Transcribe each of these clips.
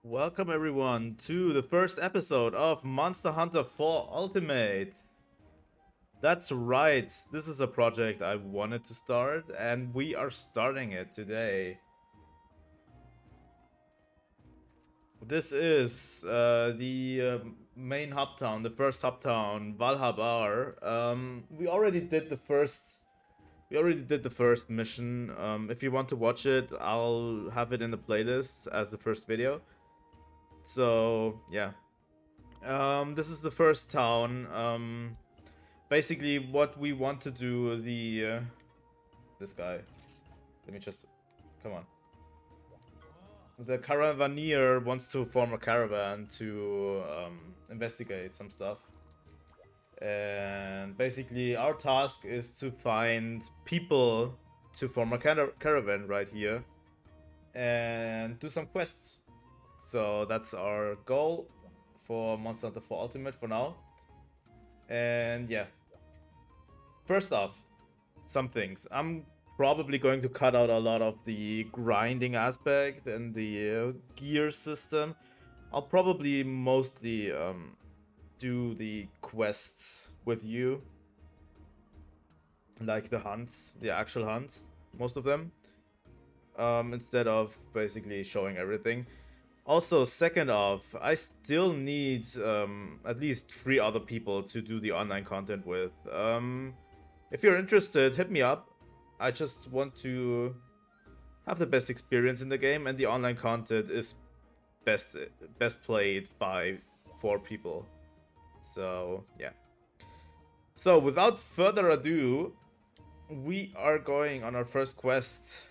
Welcome everyone to the first episode of Monster Hunter 4 Ultimate. That's right, this is a project I wanted to start and we are starting it today. This is the main hub town, the first hub town, Valhabar. We already did the first mission. If you want to watch it, I'll have it in the playlist as the first video. So yeah. This is the first town. Basically, what we want to do, this guy. Let me just, come on. The caravaneer wants to form a caravan to investigate some stuff. And basically, our task is to find people to form a caravan right here and do some quests. So that's our goal for Monster Hunter 4 Ultimate for now. And yeah. First off, some things. I'm probably going to cut out a lot of the grinding aspect and the gear system. I'll probably mostly do the quests with you. Like the hunts, the actual hunts, most of them. Instead of basically showing everything. Also, second off, I still need at least 3 other people to do the online content with. If you're interested, hit me up. I just want to have the best experience in the game, and the online content is best played by 4 people. So, yeah. So, without further ado, we are going on our first quest.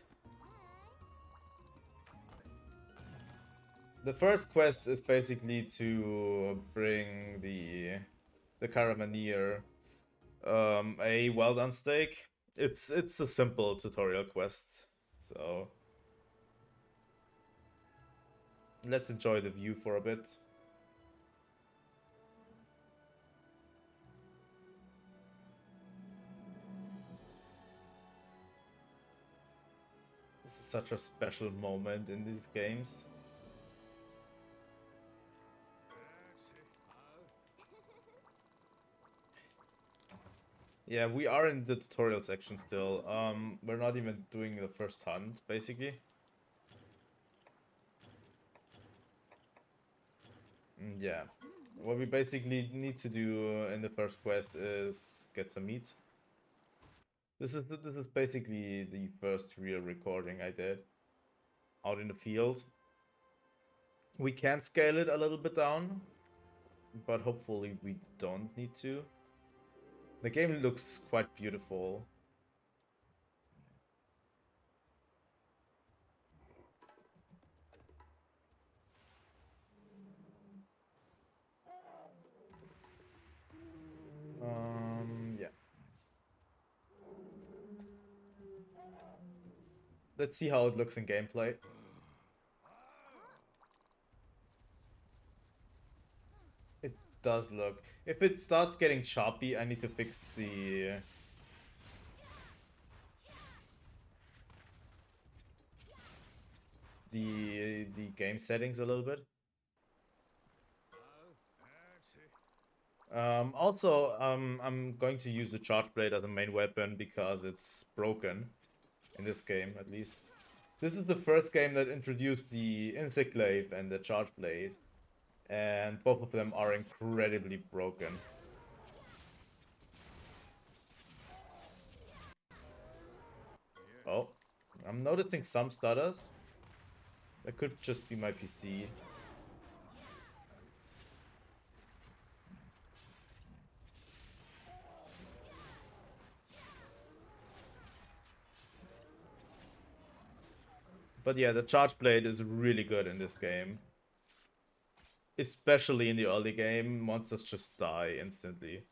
The first quest is basically to bring the caravaneer a well done steak. It's a simple tutorial quest, so let's enjoy the view for a bit. This is such a special moment in these games. Yeah, we are in the tutorial section still. We're not even doing the first hunt, basically. Yeah. What we basically need to do in the first quest is get some meat. This is basically the first real recording I did out in the field. We can scale it a little bit down, but hopefully we don't need to. The game looks quite beautiful. Yeah. Let's see how it looks in gameplay. It does look. If it starts getting choppy, I need to fix the game settings a little bit. Also, I'm going to use the charge blade as a main weapon because it's broken in this game, at least. This is the first game that introduced the insect glaive and the charge blade, and both of them are incredibly broken. Oh, I'm noticing some stutters. That could just be my PC. But yeah, the charge blade is really good in this game. Especially in the early game, monsters just die instantly.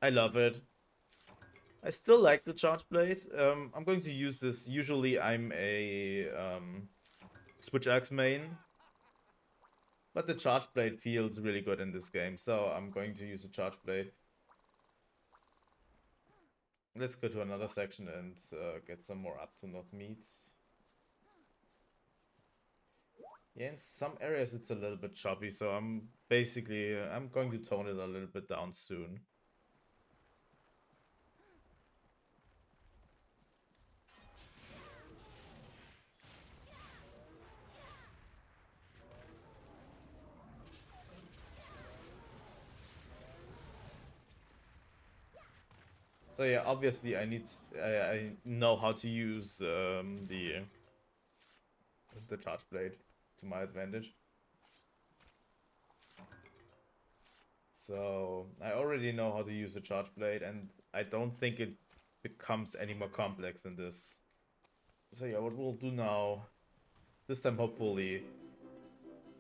I love it. I still like the charge blade. I'm going to use this. Usually I'm a switch axe main. But the charge blade feels really good in this game, so I'm going to use the charge blade. Let's go to another section and get some more up-to-not meat. Yeah, in some areas it's a little bit choppy, so I'm going to tone it a little bit down soon. So yeah, obviously I know how to use the charge blade to my advantage. So I already know how to use the charge blade, and I don't think it becomes any more complex than this. So yeah, what we'll do now, this time hopefully,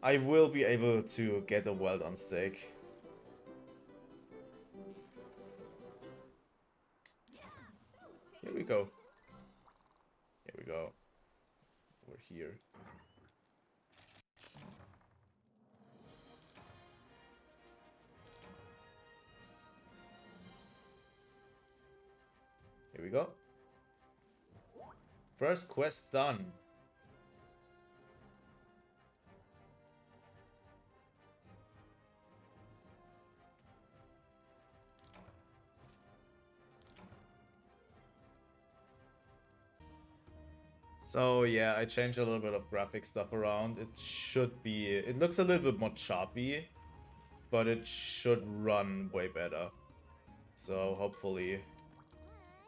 I will be able to get a well-done steak. Here we go. Here we go. We're here. Here we go. First quest done. So yeah, I changed a little bit of graphic stuff around. It looks a little bit more choppy, but it should run way better. So hopefully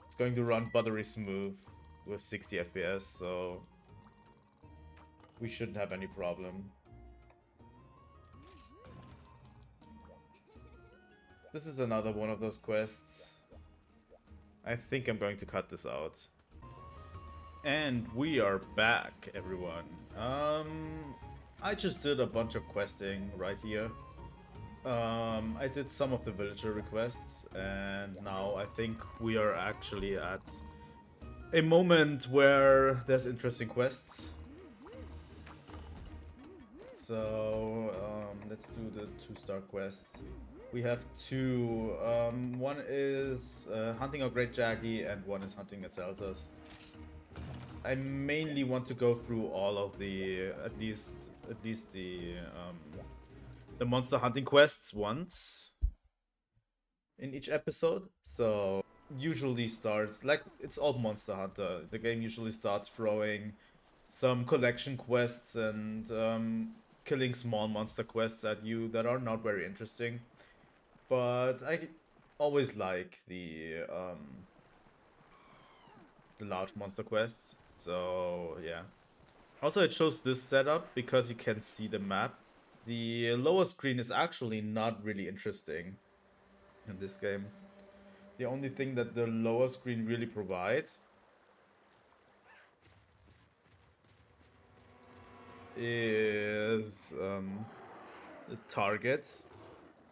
it's going to run buttery smooth with 60 FPS, so we shouldn't have any problem. This is another one of those quests. I think I'm going to cut this out. And we are back, everyone. I just did a bunch of questing right here. I did some of the villager requests, and now I think we are actually at a moment where there's interesting quests. So, let's do the 2-star quests. We have two. One is hunting a Great Jaggy, and one is hunting a Seltas. I mainly want to go through all of the, at least the monster hunting quests once in each episode. So usually starts like it's all Monster Hunter. The game usually starts throwing some collection quests and killing small monster quests at you that are not very interesting. But I always like the large monster quests. So yeah. Also, it shows this setup because you can see the map. The lower screen is actually not really interesting in this game. The only thing that the lower screen really provides is the target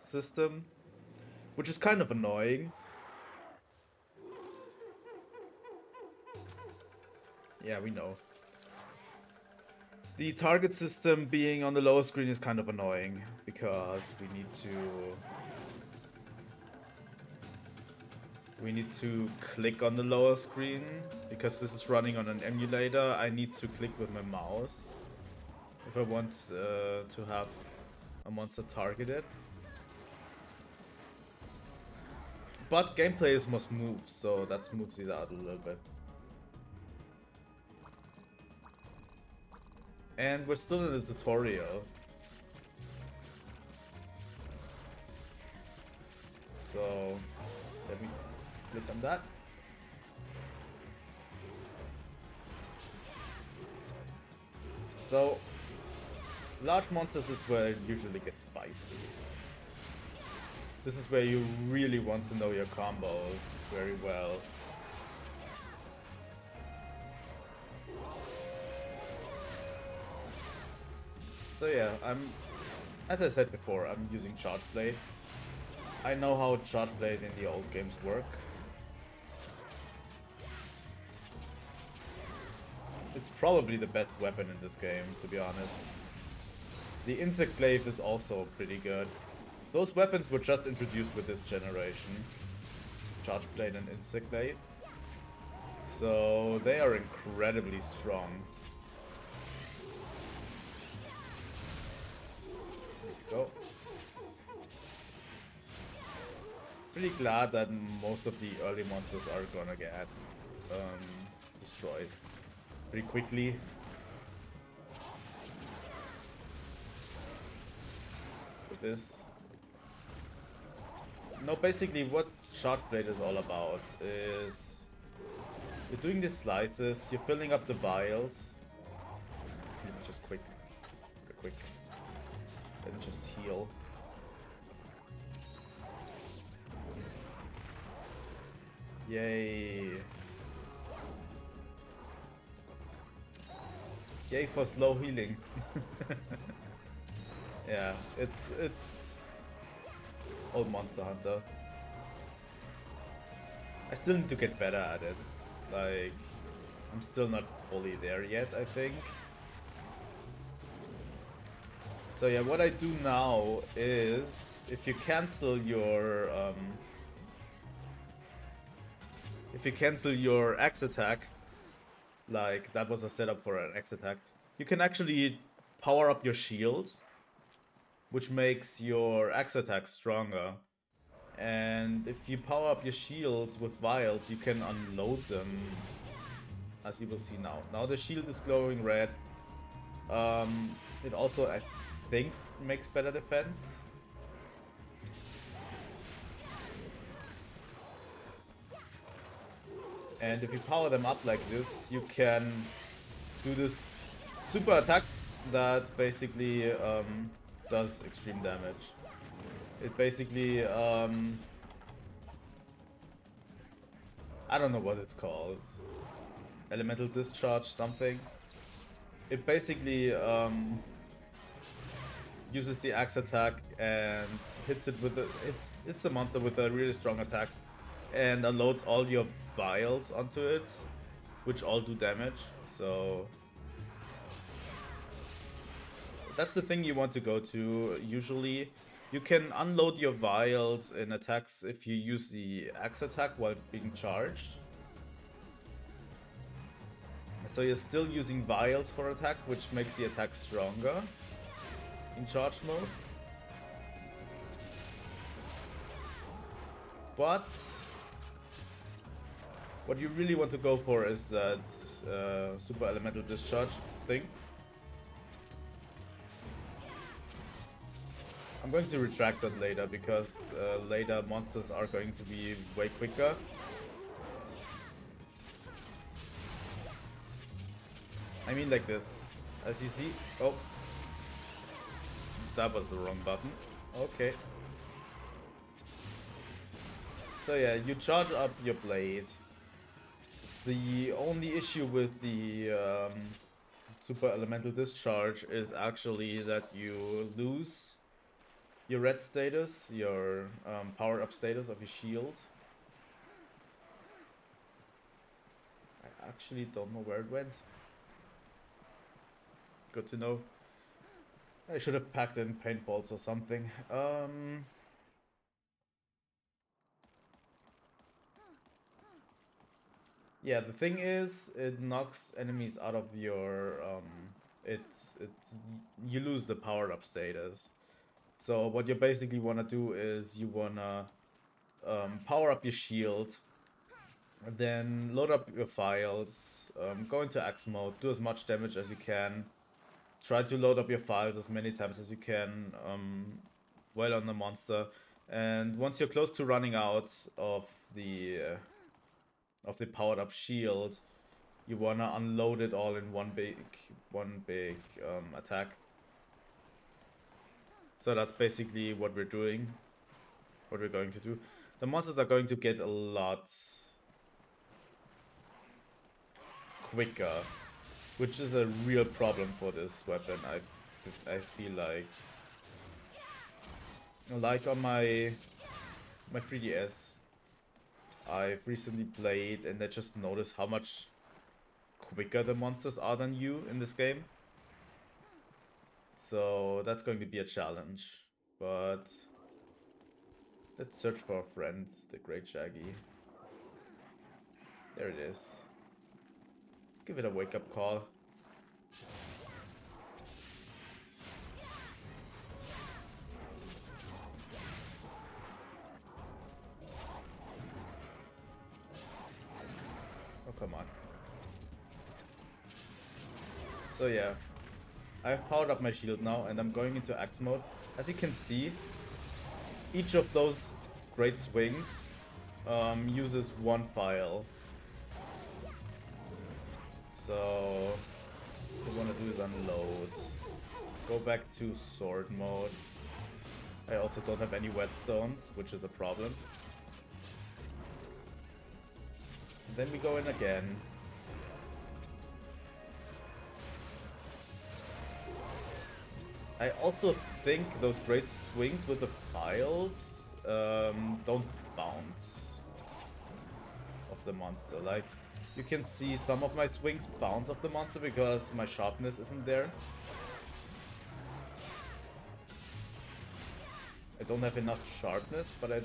system, which is kind of annoying. Yeah, we know. The target system being on the lower screen is kind of annoying because we need to click on the lower screen because this is running on an emulator. I need to click with my mouse if I want to have a monster targeted. But gameplay is must move, so that smooths it out a little bit. And we're still in the tutorial. So let me click on that. So large monsters is where it usually gets spicy. This is where you really want to know your combos very well. So yeah, as I said before, I'm using Charge Blade. I know how Charge Blade in the old games work. It's probably the best weapon in this game, to be honest. The Insect Glaive is also pretty good. Those weapons were just introduced with this generation. Charge Blade and Insect Glaive. So they are incredibly strong. There we go. Pretty glad that most of the early monsters are gonna get destroyed pretty quickly. With this. No, basically what Charge Blade is all about is you're doing these slices, you're filling up the vials. Just quick. Quick. And just heal. Yay. Yay for slow healing. Yeah, it's old Monster Hunter. I still need to get better at it. Like, I'm still not fully there yet, I think. So yeah, what I do now is if you cancel your X attack, like that was a setup for an X attack, you can actually power up your shield, which makes your X attack stronger. And if you power up your shield with vials, you can unload them, as you will see now. Now the shield is glowing red. It also, I think, makes better defense. And if you power them up like this, you can do this super attack that basically does extreme damage. It basically, I don't know what it's called. Elemental discharge something. It basically uses the axe attack and hits it with hits a monster with a really strong attack and unloads all your vials onto it, which all do damage. So that's the thing you want to go to. Usually you can unload your vials in attacks if you use the axe attack while being charged. So you're still using vials for attack, which makes the attack stronger in charge mode. But what you really want to go for is that super elemental discharge thing. I'm going to retract that later because later monsters are going to be way quicker. I mean like this, as you see. Oh, that was the wrong button. Okay. So yeah, you charge up your blade. The only issue with the super elemental discharge is actually that you lose your red status, your power up status of your shield. I actually don't know where it went. Good to know. I should have packed in paintballs or something. Yeah, the thing is, it knocks enemies out of your you lose the power up status. So what you basically wanna do is you wanna power up your shield, then load up your files, go into axe mode, do as much damage as you can. Try to load up your files as many times as you can while on the monster. And once you're close to running out of the powered up shield, you wanna unload it all in one big attack. So that's basically what we're doing, what we're going to do. The monsters are going to get a lot quicker, which is a real problem for this weapon. I feel like on my 3DS, I've recently played and I just noticed how much quicker the monsters are than you in this game. So that's going to be a challenge. But let's search for a friend, the Great Shaggy. There it is. give it a wake-up call. Oh, come on. So yeah, I've powered up my shield now and I'm going into axe mode. As you can see, each of those great swings uses one file. So what we want to do is unload. Go back to sword mode. I also don't have any whetstones, which is a problem. Then we go in again. I also think those great swings with the files don't bounce off the monster. Like, you can see some of my swings bounce off the monster because my sharpness isn't there. I don't have enough sharpness, but I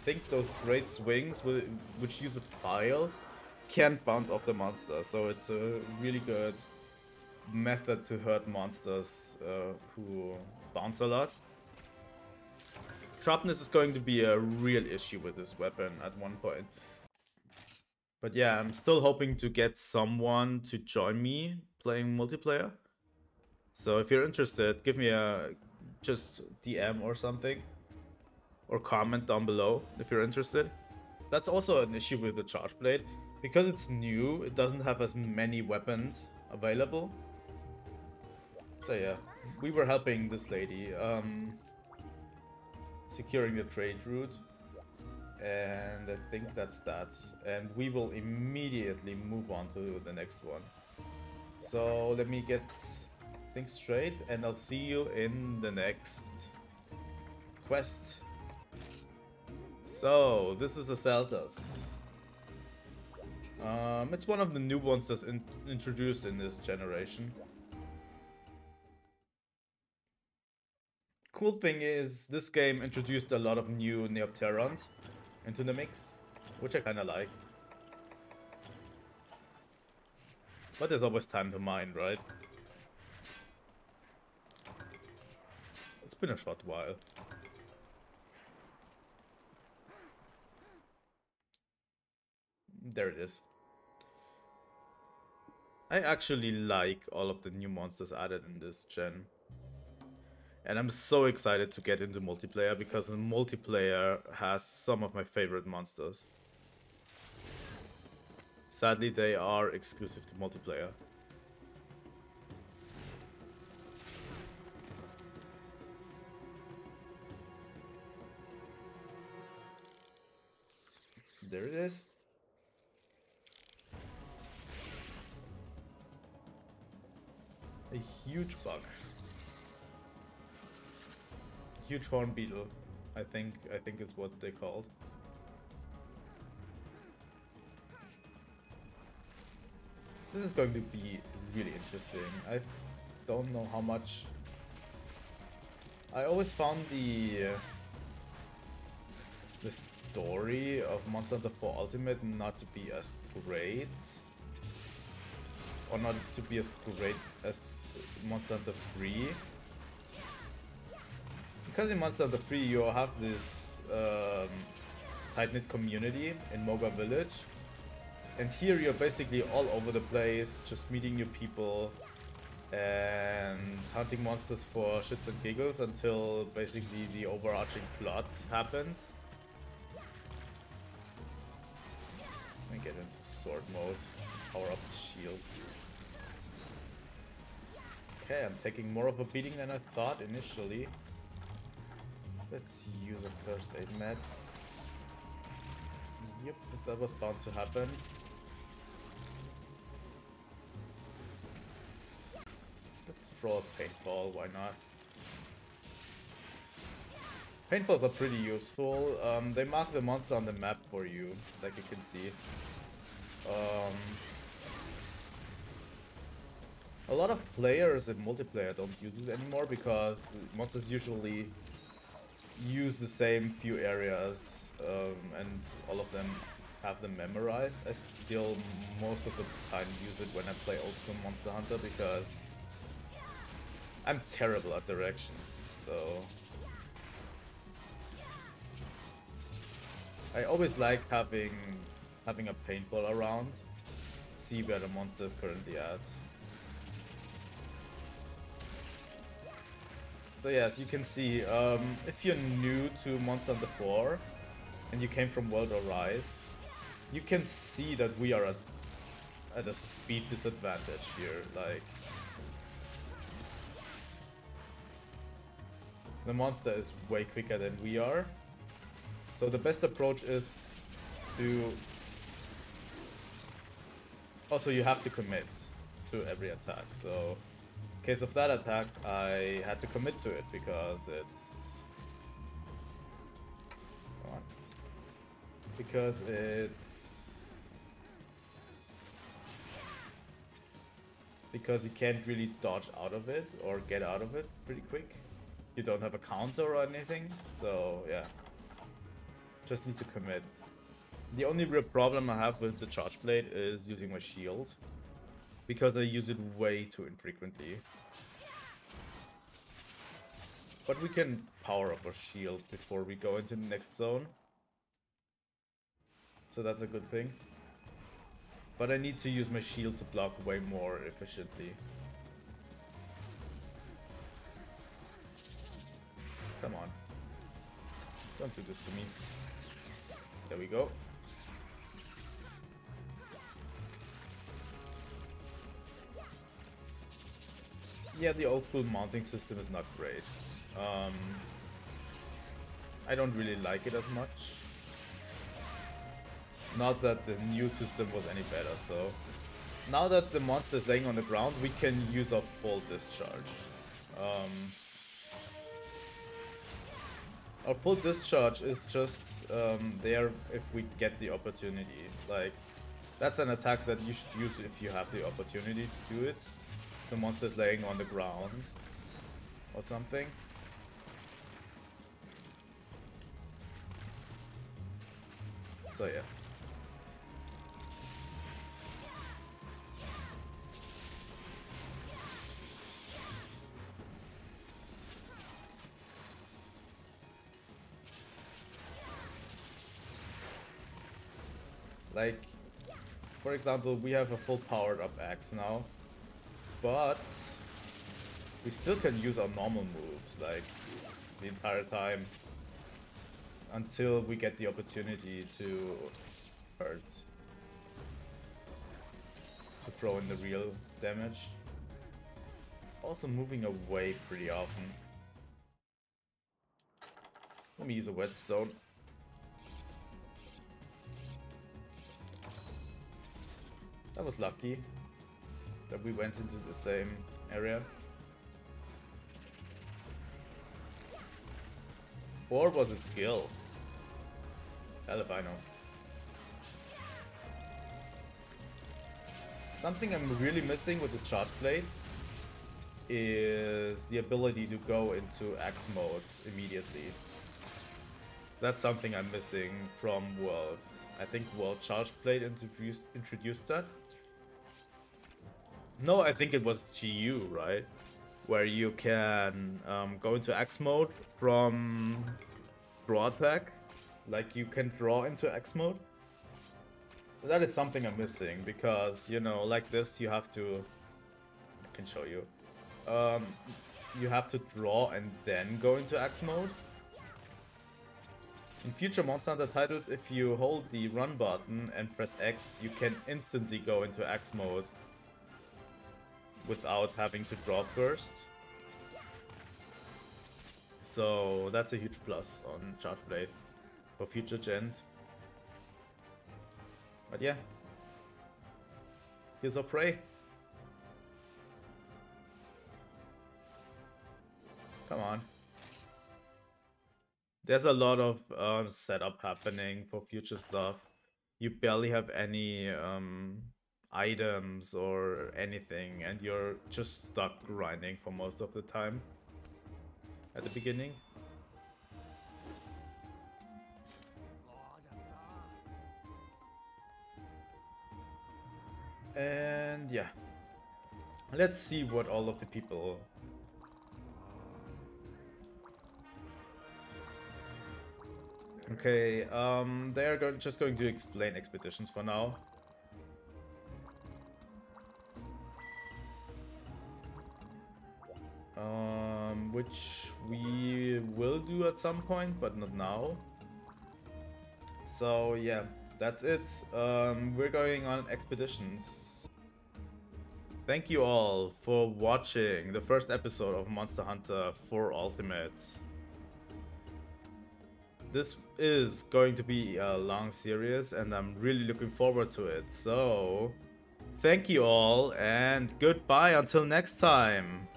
think those great swings, which use the files, can't bounce off the monster. So it's a really good method to hurt monsters who bounce a lot. Sharpness is going to be a real issue with this weapon at one point. But yeah, I'm still hoping to get someone to join me playing multiplayer. So if you're interested, give me a just DM or something. Or comment down below if you're interested. That's also an issue with the Charge Blade. Because it's new, it doesn't have as many weapons available. So yeah, we were helping this lady securing the trade route. And I think that's that. And we will immediately move on to the next one. So let me get things straight and I'll see you in the next quest. So, this is a Seltas. It's one of the new ones that's introduced in this generation. Cool thing is, this game introduced a lot of new Neopterons into the mix, which I kinda like. But there's always time to mine, right? It's been a short while. There it is. I actually like all of the new monsters added in this gen. And I'm so excited to get into multiplayer because the multiplayer has some of my favorite monsters. Sadly, they are exclusive to multiplayer. There it is. A huge bug. Huge horn beetle, I think is what they called. This is going to be really interesting. I don't know how much. I always found the story of Monster Hunter 4 Ultimate not to be as great. Or not to be as great as Monster Hunter 3. Because in Monster Hunter 3 you have this tight-knit community in Moga Village. And here you're basically all over the place, just meeting new people and hunting monsters for shits and giggles until basically the overarching plot happens. Let me get into sword mode, power up the shield. Okay, I'm taking more of a beating than I thought initially. Let's use a first aid med. Yep, that was bound to happen. Let's throw a paintball, why not? Paintballs are pretty useful. They mark the monster on the map for you, like you can see. A lot of players in multiplayer don't use it anymore because monsters usually use the same few areas and all of them have them memorized. I still most of the time use it when I play old school Monster Hunter because I'm terrible at directions. So I always like having a paintball around, see where the monster is currently at. So yeah, as you can see, if you're new to Monster Hunter 4 and you came from World or Rise, you can see that we are at a speed disadvantage here. Like, the monster is way quicker than we are. So the best approach is to... Also, you have to commit to every attack. So in case of that attack, I had to commit to it because it's... Come on. Because you can't really dodge out of it or get out of it pretty quick. You don't have a counter or anything, so yeah. Just need to commit. The only real problem I have with the charge blade is using my shield, because I use it way too infrequently. But we can power up our shield before we go into the next zone. So that's a good thing. But I need to use my shield to block way more efficiently. Come on. Don't do this to me. There we go. Yeah, the old school mounting system is not great. I don't really like it as much. Not that the new system was any better, so... Now that the monster is laying on the ground, we can use our full discharge. Our full discharge is just there if we get the opportunity. Like, that's an attack that you should use if you have the opportunity to do it. The monster is laying on the ground or something. So yeah. Like, for example, we have a full powered up axe now, but we still can use our normal moves, like, the entire time until we get the opportunity to hurt, to throw in the real damage. It's also moving away pretty often. Let me use a whetstone. That was lucky that we went into the same area. Or was it skill? Hell if I know. Something I'm really missing with the charge blade is the ability to go into axe mode immediately. That's something I'm missing from World. I think World Charge Blade introduced that. No, I think it was GU, right? Where you can go into Axe mode from draw attack. Like, you can draw into Axe mode. That is something I'm missing, because, you know, like this, you have to... I can show you. You have to draw and then go into Axe mode. In future Monster Hunter titles, if you hold the run button and press X, you can instantly go into Axe mode without having to draw first. So that's a huge plus on Charge Blade for future gens. But yeah, here's our prey. Come on. There's a lot of setup happening for future stuff. You barely have any items or anything, and you're just stuck grinding for most of the time at the beginning. And yeah, let's see what all of the people... Okay, they're just going to explain expeditions for now. Which we will do at some point, but not now. So yeah, that's it. We're going on expeditions. Thank you all for watching the first episode of Monster Hunter 4 Ultimate. This is going to be a long series and I'm really looking forward to it. So, thank you all and goodbye until next time.